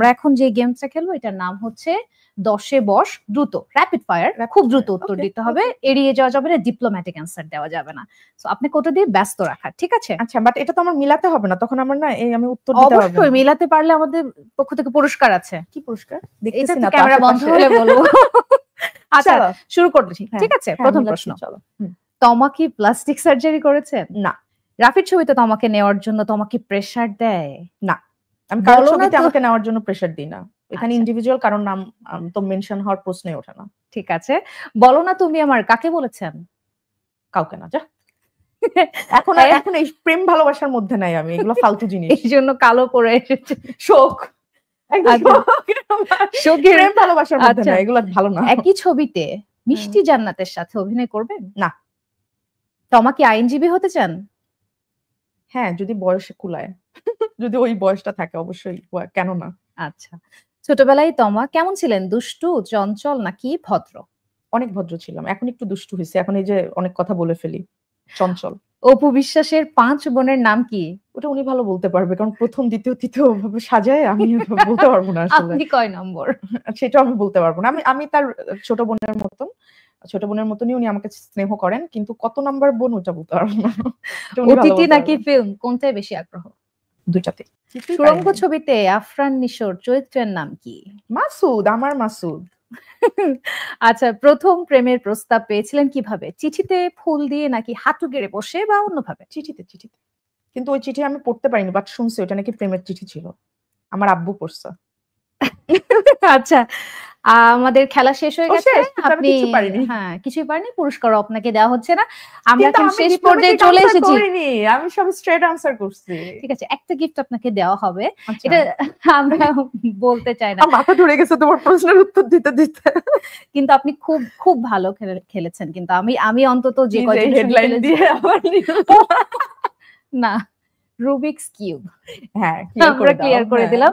আমরা এখন যে গেমসটা খেলবো এটার নাম হচ্ছে 10-এ বস, দ্রুত র্যাপিড ফায়ার, খুব দ্রুত উত্তর দিতে হবে, এড়িয়ে যাওয়া যাবে না, ডিপ্লোম্যাটিক অ্যান্সার দেওয়া যাবে না। সো আপনি কোটা দিয়ে ব্যস্ত রাখা, ঠিক আছে? আচ্ছা, বাট এটা তো আমার মিলাতে হবে না, তখন আমার না আমি উত্তর দিতে পারবো। অবশ্যই মিলাতে পারলে আমাদের পক্ষ থেকে পুরস্কার আছে। কি পুরস্কার? দেখতেছি না, ক্যামেরা বন্ধ হলে বলবো। আচ্ছা শুরু করতেছি, ঠিক আছে? প্রথম প্রশ্ন, চলো। তমা কি প্লাস্টিক সার্জারি করেছে? না। রাফির ছবিতে তোমাকে নেওয়ার জন্য তোমাকে প্রেসার দেয়? না, আমি কারোর ছবিতে আমাকে নেওয়ার জন্য প্রেসার দিই না, এখানে ইন্ডিভিজুয়াল কারণ নাম তো মেনশন হওয়ার প্রশ্নই ওঠে না। ঠিক আছে, বলো না তুমি আমার কাকে বলেছেন? কাউকে না, যা। এখন এই প্রেম ভালোবাসার মধ্যে নাই আমি, এগুলো ফালতু জিনিস। এই জন্য কালো পরে এসেছে। শোক, প্রেম ভালোবাসার মধ্যে নাই, এগুলো ভালো না। একই ছবিতে মিষ্টি জান্নাতের সাথে অভিনয় করবেন? না। তোমাকে আইনজীবী হতে চান? হ্যাঁ, যদি বয়সে কুলায়, যদি ওই বয়সটা থাকে অবশ্যই, কেন না। আচ্ছা, ছোটবেলায় তমা কেমন ছিলেন? দুষ্টু, চঞ্চল নাকি ভদ্র? অনেক ভদ্র ছিলাম, এখন একটু দুষ্টু হয়েছে, এখন এই যে অনেক কথা বলে ফেলি, চঞ্চল। অপু বিশ্বাসের 5 বোনের নাম কি? ওটা উনি ভালো বলতে পারবে, কারণ প্রথম দ্বিতীয় তৃতীয় ভাবে সাজায়, আমি বলতে পারবো না আসলে। আপনি কয় নম্বর? সেটা আমি বলতে পারবো না। আমি তার ছোট বোনের মতনই উনি আমাকে স্নেহ করেন, কিন্তু কত নাম্বার বোন ওটা বলতে পারবো না। ওটিটি নাকি ফিল্ম, কোনটায় বেশি আগ্রহ? দুইটাতে। সুড়ঙ্গ ছবিতে আফরান নিশোর চরিত্রের নাম কি? মাসুদ, আমার মাসুদ। আচ্ছা, প্রথম প্রেমের প্রস্তাব পেয়েছিলেন কিভাবে? চিঠিতে, ফুল দিয়ে নাকি হাঁটু গেড়ে বসে বা অন্যভাবে? চিঠিতে। কিন্তু ওই চিঠি আমি পড়তে পারিনি, বাট শুনছি ওটা নাকি প্রেমের চিঠি ছিল, আমার আব্বু পড়ছে। আচ্ছা, আমাদের খেলা শেষ হয়ে গেছে, আপনি কিছুই পারেনি, পুরস্কার আপনাকে দেওয়া হচ্ছে না। আমরা এখন শেষ পর্যায়ে চলে এসেছি। আমি সব স্ট্রেট আনসার করছি। ঠিক আছে, একটা গিফট আপনাকে দেওয়া হবে, এটা আমরা বলতে চাই না। মাথা ধরে গেছে তোমার প্রশ্নের উত্তর দিতে দিতে। কিন্তু আপনি খুব খুব ভালো খেলেছেন, কিন্তু আমি অন্তত যে কয়টা হেডলাইন দিয়ে আবার না, রুবিক্স কিউব, হ্যাঁ আমরা ক্লিয়ার করে দিলাম।